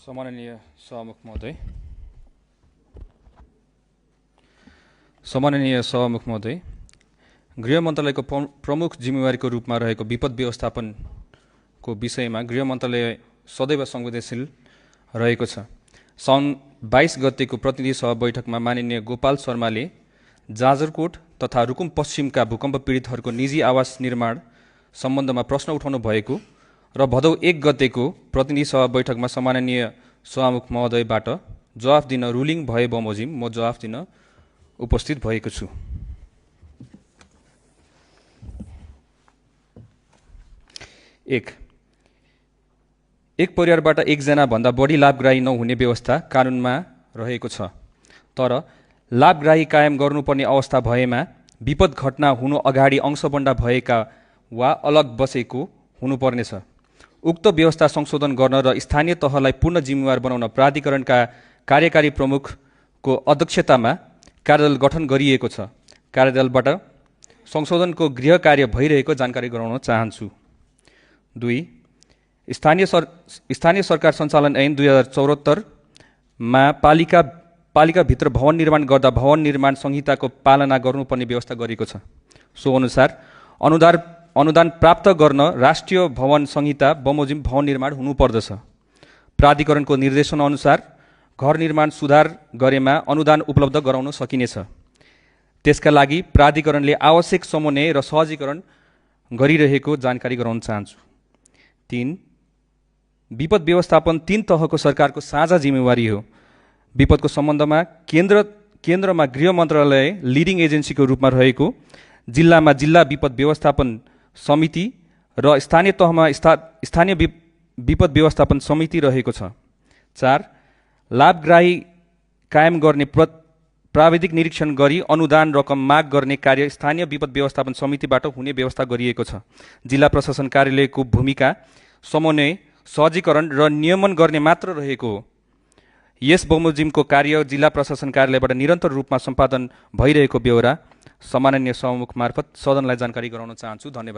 सम्माननीय सभामुख महोदय, गृह मन्त्रालयको प्रमुख जिम्मेवारीको रूपमा रहेको विपद व्यवस्थापनको विषयमा गृह मन्त्रालय सदैव संवेदनशील रहेको छ। साउन 22 गतेको प्रतिनिधि सभा बैठकमा माननीय गोपाल शर्माले जाजरकोट तथा रुकुम पश्चिमका भूकम्प पीडितहरूको निजी आवास निर्माण सम्बन्धमा प्रश्न उठाउनु भएको र भदौ 1 गतेको प्रतिनिधि सभा बैठकमा सम्माननीय सभामुख महोदयबाट जवाफ दिन रुलिङ भए बमोजिम म जवाफ दिन उपस्थित भएको छु। एक परिवारबाट एकजना भन्दा बढी लाभग्राही नहुने व्यवस्था कानुनमा रहेको छ, तर लाभग्राही कायम गर्नुपर्ने अवस्था भएमा विपद घटना हुनु अगाडि अंशबन्डा भएका वा अलग बसेको हुनुपर्नेछ। उक्त व्यवस्था संशोधन गर्न र स्थानीय तहलाई पूर्ण जिम्मेवार बनाउन प्राधिकरणका कार्यकारी प्रमुखको अध्यक्षतामा कार्यदल गठन गरिएको छ। कार्यदलबाट संशोधनको गृह कार्य भइरहेको जानकारी गराउन चाहन्छु। 2. स्थानीय सरकार सञ्चालन ऐन 2074 मा पालिकाभित्र भवन निर्माण गर्दा भवन निर्माण संहिताको पालना गर्नुपर्ने व्यवस्था गरिएको छ। सो अनुसार अनुदान प्राप्त गर्न राष्ट्रिय भवन संहिता बमोजिम भवन निर्माण हुनुपर्दछ। प्राधिकरणको निर्देशन अनुसार घर निर्माण सुधार गरेमा अनुदान उपलब्ध गराउन सकिनेछ। त्यसका लागि प्राधिकरणले आवश्यक समन्वय र सहजीकरण गरिरहेको जानकारी गराउन चाहन्छु। 3. विपद व्यवस्थापन 3 तहको सरकारको साझा जिम्मेवारी हो। विपदको सम्बन्धमा केन्द्रमा गृह मन्त्रालय लिडिङ एजेन्सीको रूपमा रहेको, जिल्लामा जिल्ला विपद व्यवस्थापन समिति र स्थानीय तहमा स्थानीय विपद व्यवस्थापन समिति रहेको छ। 4. लाभग्राही कायम गर्ने प्राविधिक निरीक्षण गरी अनुदान रकम माग गर्ने कार्य स्थानीय विपद व्यवस्थापन समितिबाट हुने व्यवस्था गरिएको छ। जिल्ला प्रशासन कार्यालयको भूमिका समन्वय, सहजीकरण र नियमन गर्ने मात्र रहेको हो। यस बमोजिमको कार्य जिल्ला प्रशासन कार्यालयबाट निरन्तर रूपमा सम्पादन भइरहेको बेहोरा सम्माननीय सभामुख मार्फत सदनलाई जानकारी गराउन चाहन्छु। धन्यवाद।